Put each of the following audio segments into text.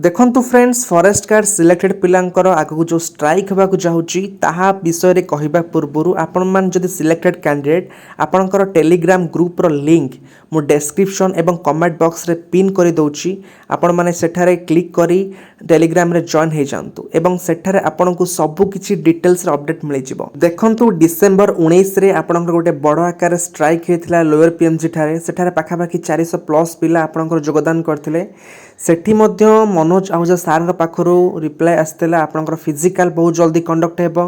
देखंतु friends forest guard selected पिलांकर आगु जो स्ट्राइक होबाकु जाउची ताहा विषय रे कहिबा पूर्वरु आपण मान जदि सिलेक्टेड कैंडिडेट आपणकर टेलीग्राम ग्रुप रो लिंक मु डिस्क्रिप्शन एवं कमेंट बॉक्स रे पिन करि दउची आपण माने सेठारे क्लिक करी टेलीग्राम रे जॉइन हे जानतु एवं सेठारे आपणकु सबु किछि डिटेल्स रे अपडेट मिलि जिवो। देखंतु डिसेंबर 19 रे आपणकर गोटे बड़ आकार स्ट्राइक हेथिला लोअर पीएमजी ठारे सेठारे पाखापाखि 400 प्लस पिला आपणकर योगदान करथिले। सेठी मध्य मनोज आहूजा सार पाखरु रिप्लाई आसला आपणकर फिजिकल बहुत जल्दी कंडक्ट हेबो।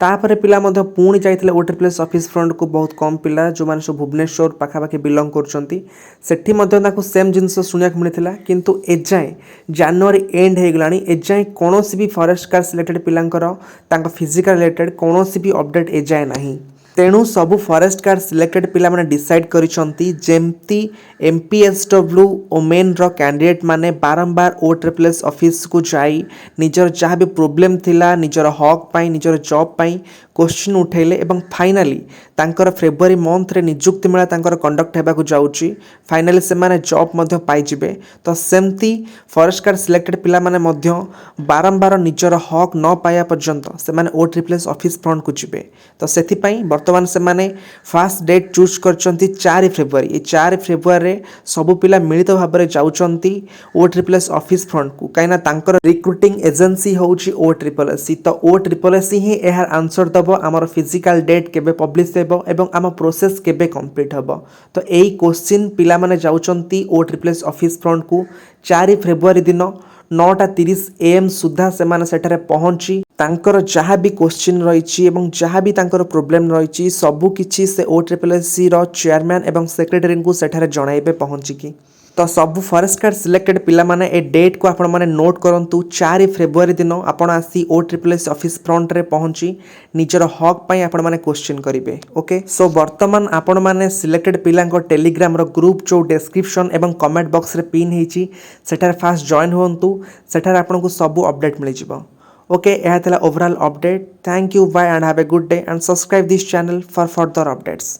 तापर पिला मध्य पुणी जाइथिले ओट्रिपल्स ऑफिस फ्रंट को बहुत कम पिला जो माने सब भुवनेश्वर पाखापाखि बिलोंग करचंती सेठी मध्य ताको सेम जिंस सुनियाक मिलिथिला किंतु एजाय जनवरी एंड हे गलानी एजाय कोनोसी भी फॉरेस्ट गार्ड सिलेक्टेड पिलांकर तांको फिजिकल रिलेटेड कोनोसी भी अपडेट एजाय नाही। तेणु सबु फॉरेस्ट गार्ड सिलेक्टेड पिला माने डिसाइड करिसंती जेमती एमपीएसडब्ल्यू ओमेन रो कैंडिडेट माने बारंबार ओट्रिपल्स ऑफिस को जाई निजर जहाँ भी प्रोब्लेम थिला निजर हक पाई निजर जॉब पाई क्वेश्चन उठेले एवं फाइनली तांकर फेब्रुआरी मंथ रे नियुक्ति मेला तांकर कंडक्ट हेबाकु जाउची फाइनली से माने जॉब मध्य पाई जिवे। तो सेमती फॉरेस्ट गार्ड सिलेक्टेड पिला माने मध्य बारंबार निजर हक न पाया पर्यंत से माने ओट्रिपल्स ऑफिस फ्रंट को जिवे। तो सेथि पई वर्तमान से माने फास्ट डेट चूज करचंती 4 फेब्रुआरी ए 4 फेब्रुआरी रे सबु पिला मिलित भाबरे रे जाउचंती ओट्रिपल्स ऑफिस फ्रंट को काइना तांकर रिक्रूटिंग एजेंसी होउची ओट्रिपल्स तो ओट्रिपल्स ही एहार आंसर दबो आमर फिजिकल डेट केबे पब्लिश हेबो एवं आम प्रोसेस केबे कंप्लीट हेबो। तो एई क्वेश्चन पिला माने जाउचंती ओट्रिपल्स ऑफिस फ्रंट को 4 फेब्रुआरी दिन 9:30 AM सुधा से माने सेठारे पहुंची तांकर जहाँ भी क्वेश्चन रही एवं जहाँ भी तांकर प्रोब्लेम रही सबू किछि से ओट्रिपल्सी रो चेयरमैन एवं सेक्रेटरी को सेठारे जणाइबे पहुंचिकी। तो सबू फॉरेस्ट गार्ड सिलेक्टेड पिला माने ए डेट को आपण माने नोट करंतु 4 फेब्रुआरी दिन आपण आसी ओट्रिपल्स ऑफिस फ्रंट रे पहुंची निजर हक पई आपण माने क्वेश्चन करिवे। ओके सो वर्तमान आपण माने सिलेक्टेड पिला को टेलीग्राम रो ग्रुप जो डिस्क्रिप्शन एवं कमेंट बॉक्स रे पिन हेची सेठारे फास्ट जॉइन होंतु सेठारे आपण को सबू अपडेट मिलि जिवो। ओके यह था overall update. Thank you bye and have a good day and subscribe this channel for further updates.